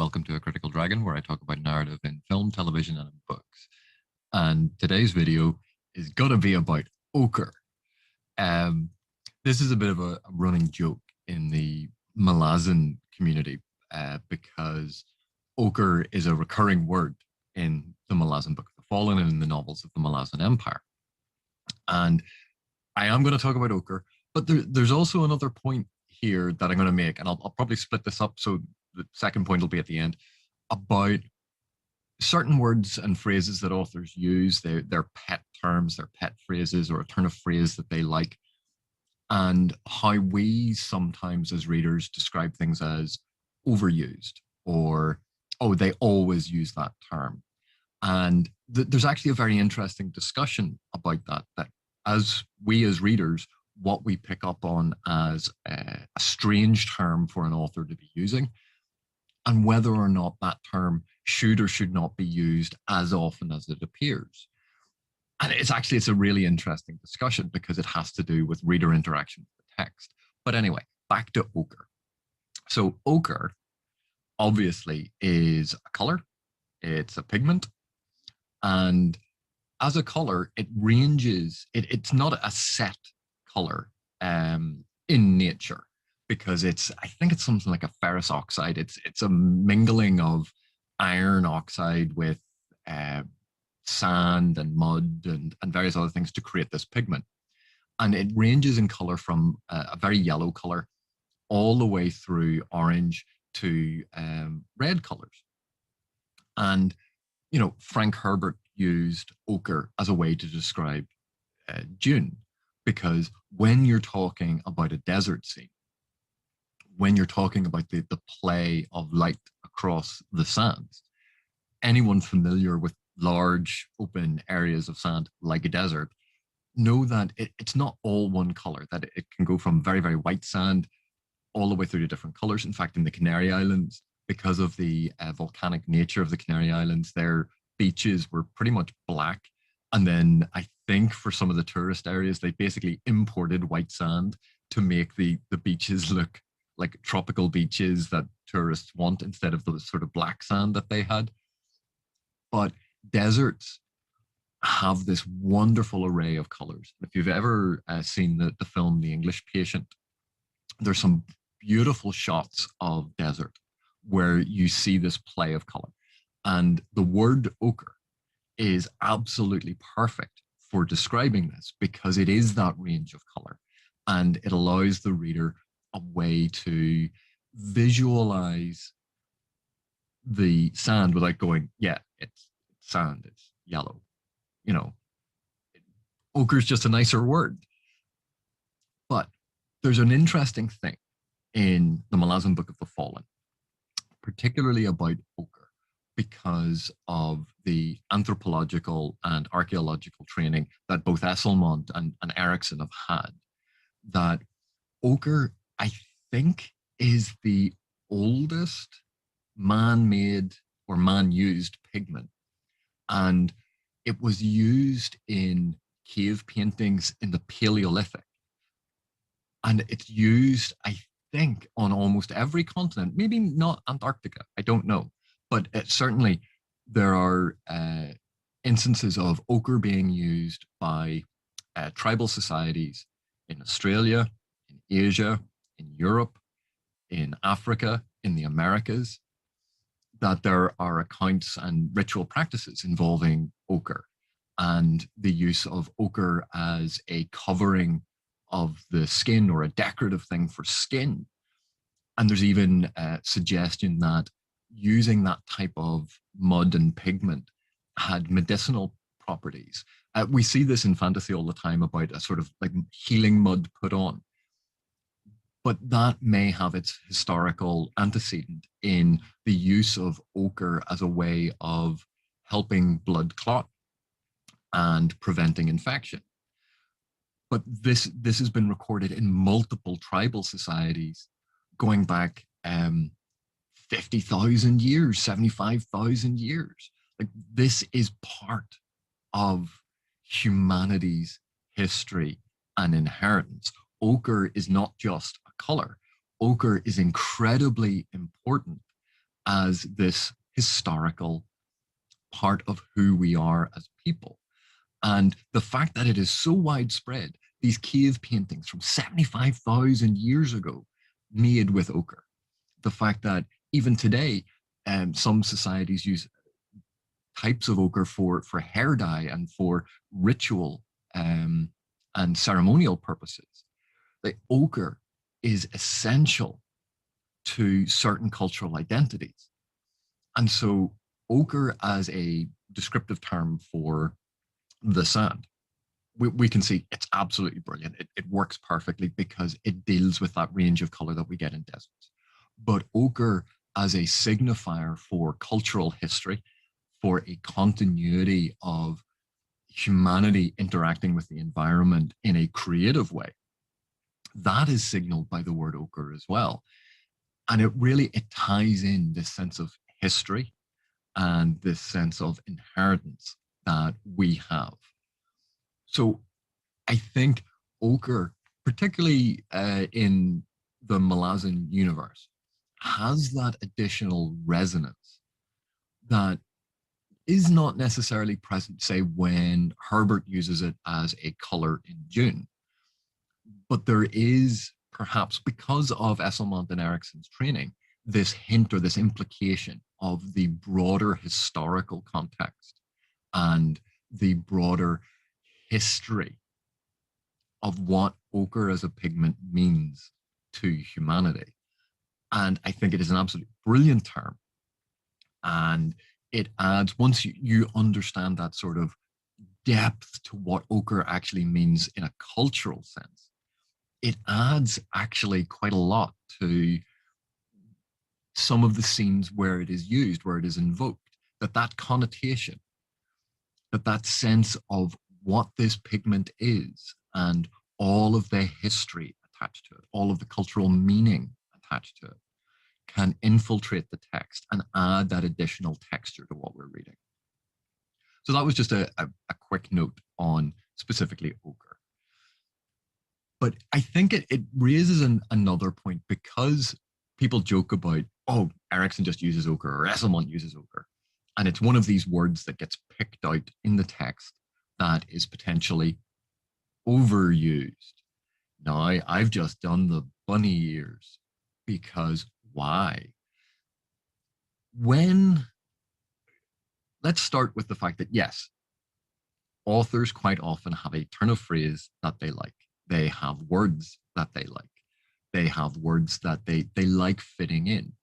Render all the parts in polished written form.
welcome to A Critical Dragon, where I talk about narrative in film, television, and in books. And today's video is going to be about ochre. Um, this is a bit of a running joke in the Malazan community because ochre is a recurring word in the Malazan Book of the Fallen and in the novels of the Malazan Empire. And I am going to talk about ochre, but there's also another point here that I'm going to make, and I'll probably split this up so the second point will be at the end, about certain words and phrases that authors use, their pet terms, their pet phrases, or a turn of phrase that they like, and how we sometimes as readers describe things as overused, or, oh, they always use that term. And there's actually a very interesting discussion about that as we as readers, what we pick up on as a strange term for an author to be using, and whether or not that term should or should not be used as often as it appears. And it's a really interesting discussion because it has to do with reader interaction with the text. But anyway, back to ochre. So ochre obviously is a color, it's a pigment, and as a color, it ranges, it's not a set color in nature, because I think it's something like a ferrous oxide. It's a mingling of iron oxide with sand and mud and various other things to create this pigment. And it ranges in color from a very yellow color all the way through orange to red colors. And, you know, Frank Herbert used ochre as a way to describe Dune, because when you're talking about a desert scene, when you're talking about the play of light across the sands, anyone familiar with large open areas of sand like a desert know that it's not all one color, that it can go from very, very white sand all the way through to different colors. In fact, in the Canary Islands, because of the volcanic nature of the Canary Islands, their beaches were pretty much black. And then I think for some of the tourist areas, they basically imported white sand to make the beaches look like tropical beaches that tourists want instead of the sort of black sand that they had. But deserts have this wonderful array of colors. If you've ever seen the film The English Patient, there's some beautiful shots of desert where you see this play of color. And the word ochre is absolutely perfect for describing this, because it is that range of color, and it allows the reader a way to visualize the sand without going, yeah, it's sand, it's yellow. You know, ochre is just a nicer word. But there's an interesting thing in the Malazan Book of the Fallen, particularly about ochre, because of the anthropological and archaeological training that both Esslemont and Erikson have had, that ochre, I think, is the oldest man-made or man-used pigment. And it was used in cave paintings in the Paleolithic. And it's used, I think, on almost every continent, maybe not Antarctica, I don't know. But certainly there are instances of ochre being used by tribal societies in Australia, in Asia, in Europe, in Africa, in the Americas, that there are accounts and ritual practices involving ochre and the use of ochre as a covering of the skin or a decorative thing for skin. And there's even a suggestion that using that type of mud and pigment had medicinal properties. We see this in fantasy all the time about a sort of like healing mud put on. But that may have its historical antecedent in the use of ochre as a way of helping blood clot and preventing infection. But this has been recorded in multiple tribal societies going back 50,000 years, 75,000 years. Like, this is part of humanity's history and inheritance. Ochre is not just a color. Ochre is incredibly important as this historical part of who we are as people. And the fact that it is so widespread, these cave paintings from 75,000 years ago made with ochre, the fact that even today, some societies use types of ochre for hair dye and for ritual um, and ceremonial purposes. The ochre is essential to certain cultural identities. And so ochre as a descriptive term for the sand, we can see it's absolutely brilliant. It works perfectly because it deals with that range of color that we get in deserts. But ochre as a signifier for cultural history, for a continuity of humanity interacting with the environment in a creative way, that is signaled by the word ochre as well. And it ties in this sense of history and this sense of inheritance that we have. So I think ochre, particularly in the Malazan universe, has that additional resonance that is not necessarily present, say, when Herbert uses it as a color in Dune. But there is, perhaps because of Esslemont and Erikson's training, this hint or this implication of the broader historical context and the broader history of what ochre as a pigment means to humanity. And I think it is an absolutely brilliant term. And it adds, once you understand that sort of depth to what ochre actually means in a cultural sense, it adds actually quite a lot to some of the scenes where it is used, where it is invoked, that connotation, that sense of what this pigment is and all of the history attached to it, all of the cultural meaning attached to it, can infiltrate the text and add that additional texture to what we're reading. So that was just a quick note on specifically ochre. But I think it raises another point, because people joke about, oh, Erikson just uses ochre or Esslemont uses ochre. And it's one of these words that gets picked out in the text that is potentially overused. Now, I've just done the bunny ears, because why? Let's start with the fact that, yes, authors quite often have a turn of phrase that they like. They have words that they like. They have words that they like fitting in.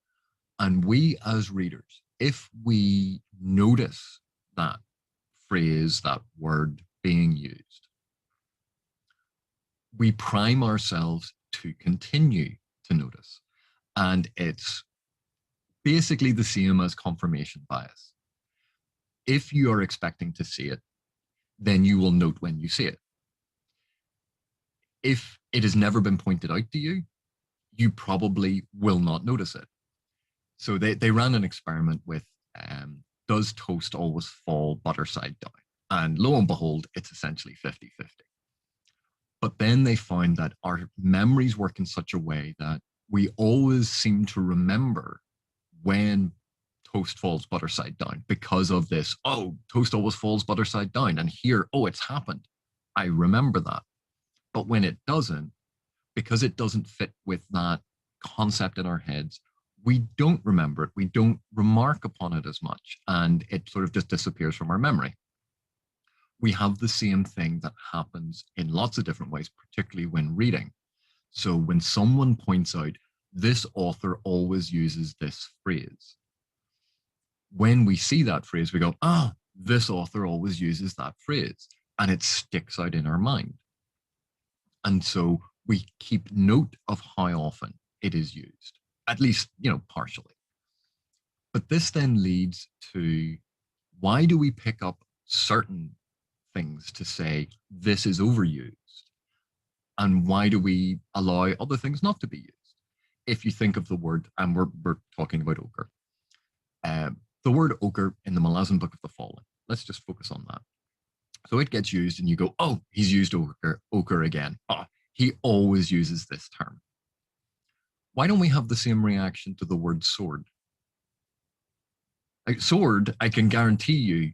And we as readers, if we notice that phrase, that word being used, we prime ourselves to continue to notice. And it's basically the same as confirmation bias. If you are expecting to see it, then you will note when you see it. If it has never been pointed out to you, you probably will not notice it. So they ran an experiment with, does toast always fall butter side down? And lo and behold, it's essentially 50-50. But then they found that our memories work in such a way that we always seem to remember when toast falls butter side down, because of this, oh, toast always falls butter side down. And here, oh, it's happened. I remember that. But when it doesn't, because it doesn't fit with that concept in our heads, we don't remember it. We don't remark upon it as much. And it sort of just disappears from our memory. We have the same thing that happens in lots of different ways, particularly when reading. So when someone points out, this author always uses this phrase, when we see that phrase, we go, ah, this author always uses that phrase, and it sticks out in our mind. And so we keep note of how often it is used, at least, partially. But this then leads to, why do we pick up certain things to say this is overused? And why do we allow other things not to be used? If you think of the word, and we're talking about ochre, the word ochre in the Malazan Book of the Fallen, let's just focus on that. So it gets used and you go, oh, he's used ochre again. Oh, he always uses this term. Why don't we have the same reaction to the word sword? Like sword, I can guarantee you,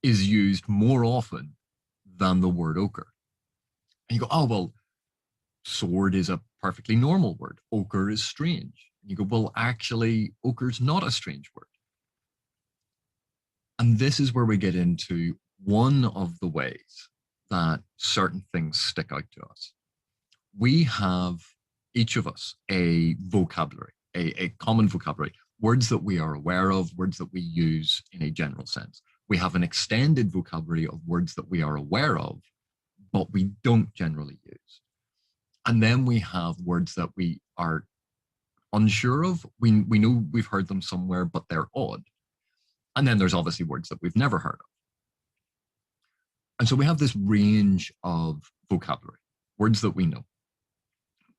is used more often than the word ochre. And you go, oh, well, sword is a perfectly normal word. Ochre is strange. And you go, well, actually, ochre's not a strange word. And this is where we get into one of the ways that certain things stick out to us. We have, each of us, a vocabulary, a common vocabulary, words that we are aware of, words that we use in a general sense. We have an extended vocabulary of words that we are aware of, but we don't generally use. And then we have words that we are unsure of. We know we've heard them somewhere, but they're odd. And then there's obviously words that we've never heard of. And so we have this range of vocabulary, words that we know,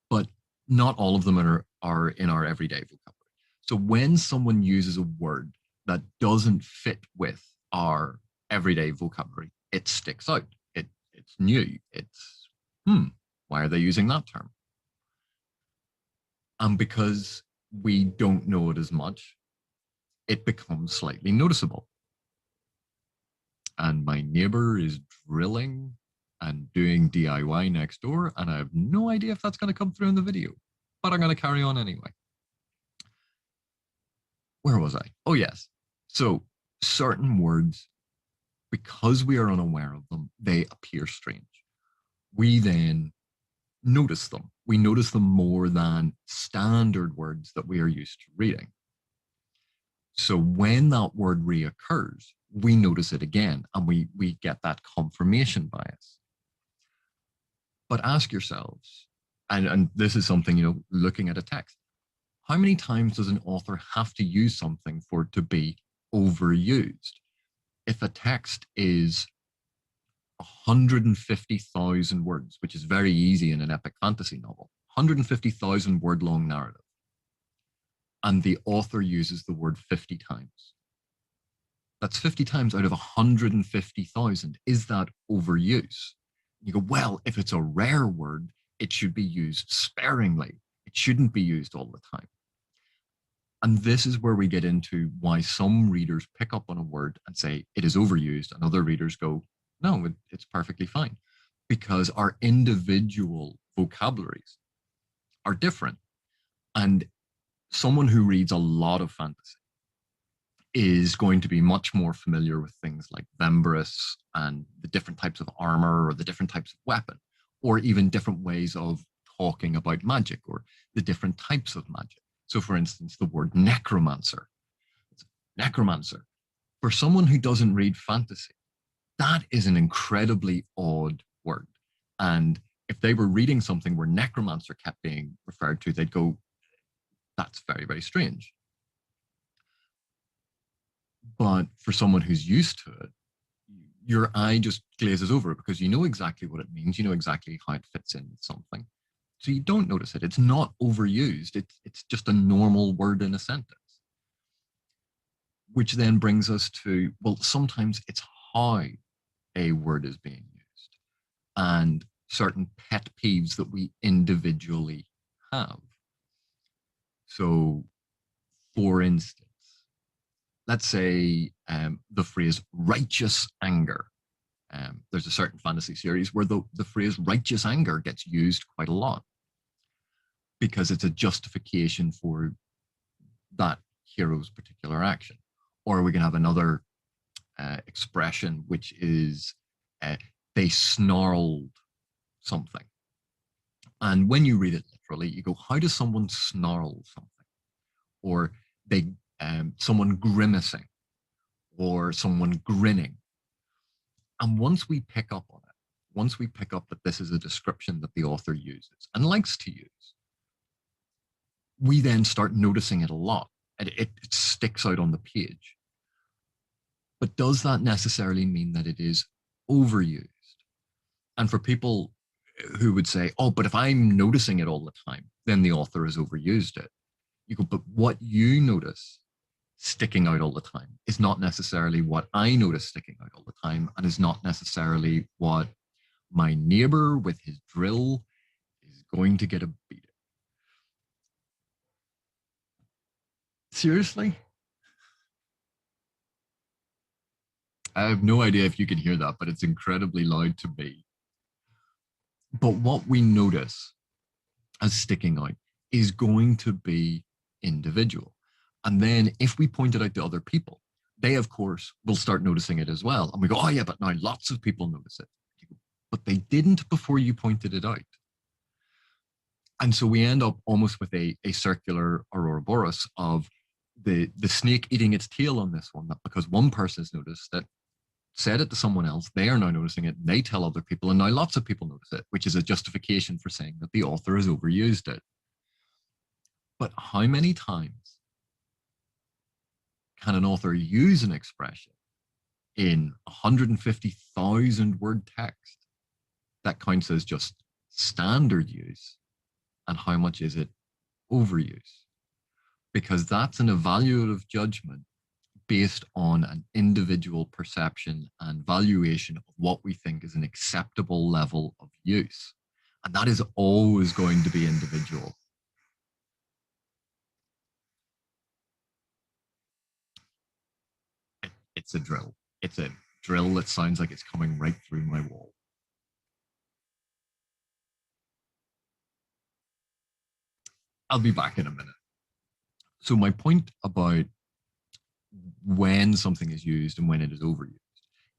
but not all of them are in our everyday vocabulary. So when someone uses a word that doesn't fit with our everyday vocabulary, it sticks out. It's new. It's, why are they using that term? And because we don't know it as much, it becomes slightly noticeable. And my neighbor is drilling and doing DIY next door, and I have no idea if that's going to come through in the video, but I'm going to carry on anyway. Where was I? Oh, yes. So certain words, because we are unaware of them, they appear strange. We then notice them. We notice them more than standard words that we are used to reading. So when that word reoccurs, we notice it again, and we get that confirmation bias. But ask yourselves, and this is something, looking at a text, how many times does an author have to use something for it to be overused? If a text is 150,000 words, which is very easy in an epic fantasy novel, 150,000 word long narrative, and the author uses the word 50 times. That's 50 times out of 150,000. Is that overuse? You go, well, if it's a rare word, it should be used sparingly. It shouldn't be used all the time. And this is where we get into why some readers pick up on a word and say it is overused, and other readers go, no, it's perfectly fine. Because our individual vocabularies are different. And someone who reads a lot of fantasy is going to be much more familiar with things like Vembrus and the different types of armor or the different types of weapon, or even different ways of talking about magic or the different types of magic. So for instance, the word necromancer. Necromancer. For someone who doesn't read fantasy, that is an incredibly odd word. And if they were reading something where necromancer kept being referred to, they'd go, that's very, very strange. But for someone who's used to it, your eye just glazes over it because you know exactly what it means. You know exactly how it fits in with something. So you don't notice it. It's not overused. It's just a normal word in a sentence. Which then brings us to, well, sometimes it's how a word is being used and certain pet peeves that we individually have. So, for instance, let's say the phrase righteous anger. There's a certain fantasy series where the phrase righteous anger gets used quite a lot because it's a justification for that hero's particular action. Or we can have another expression, which is they snarled something. And when you read it literally, you go, how does someone snarl something? Or someone grimacing, or someone grinning. And once we pick up on it, once we pick up that this is a description that the author uses and likes to use, we then start noticing it a lot. And it sticks out on the page. But does that necessarily mean that it is overused? And for people who would say, oh, but if I'm noticing it all the time, then the author has overused it. You go, but what you notice sticking out all the time is not necessarily what I notice sticking out all the time, and is not necessarily what my neighbor with his drill is going to get a beat. Seriously? I have no idea if you can hear that, but it's incredibly loud to me. But what we notice as sticking out is going to be individual. And then if we point it out to other people, they, of course, will start noticing it as well. And we go, oh, yeah, but now lots of people notice it. But they didn't before you pointed it out. And so we end up almost with a circular Ouroboros of the snake eating its tail on this one, that because one person has noticed that, said it to someone else, they are now noticing it, and they tell other people, and now lots of people notice it, which is a justification for saying that the author has overused it. But how many times can an author use an expression in 150,000 word text that counts as just standard use, and how much is it overuse? Because that's an evaluative judgment based on an individual perception and valuation of what we think is an acceptable level of use. And that is always going to be individual. It's a drill. It's a drill that sounds like it's coming right through my wall. I'll be back in a minute. So my point about when something is used and when it is overused,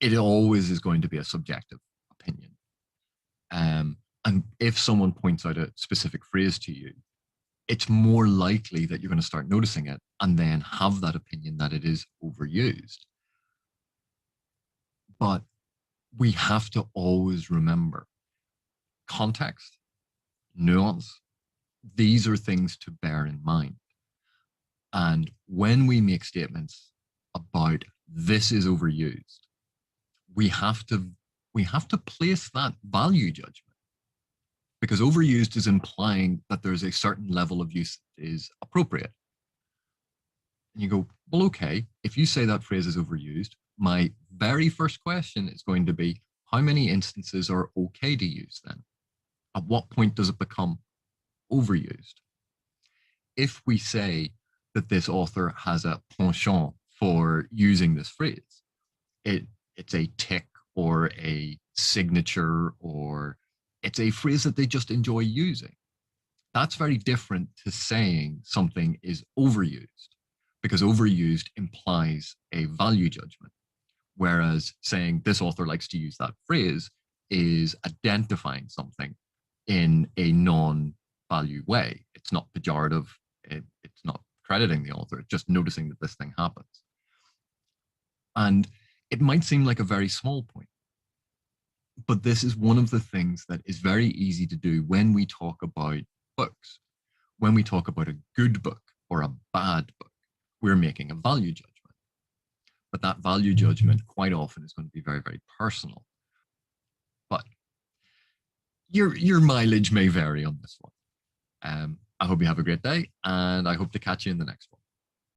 it always is going to be a subjective opinion. And if someone points out a specific phrase to you, it's more likely that you're going to start noticing it and then have that opinion that it is overused. But we have to always remember context, nuance. These are things to bear in mind. And when we make statements about this is overused, we have to place that value judgment, because overused is implying that there's a certain level of use that is appropriate. And you go, well, okay, if you say that phrase is overused, my very first question is going to be, how many instances are okay to use then? At what point does it become overused? If we say that this author has a penchant for using this phrase, it's a tick or a signature, or it's a phrase that they just enjoy using. That's very different to saying something is overused, because overused implies a value judgment. Whereas saying this author likes to use that phrase is identifying something in a non-value way. It's not pejorative. It's not crediting the author. It's just noticing that this thing happens. And it might seem like a very small point, but this is one of the things that is very easy to do when we talk about books. When we talk about a good book or a bad book, we're making a value judgment. But that value judgment quite often is going to be very, very personal. But your mileage may vary on this one. I hope you have a great day, and I hope to catch you in the next one.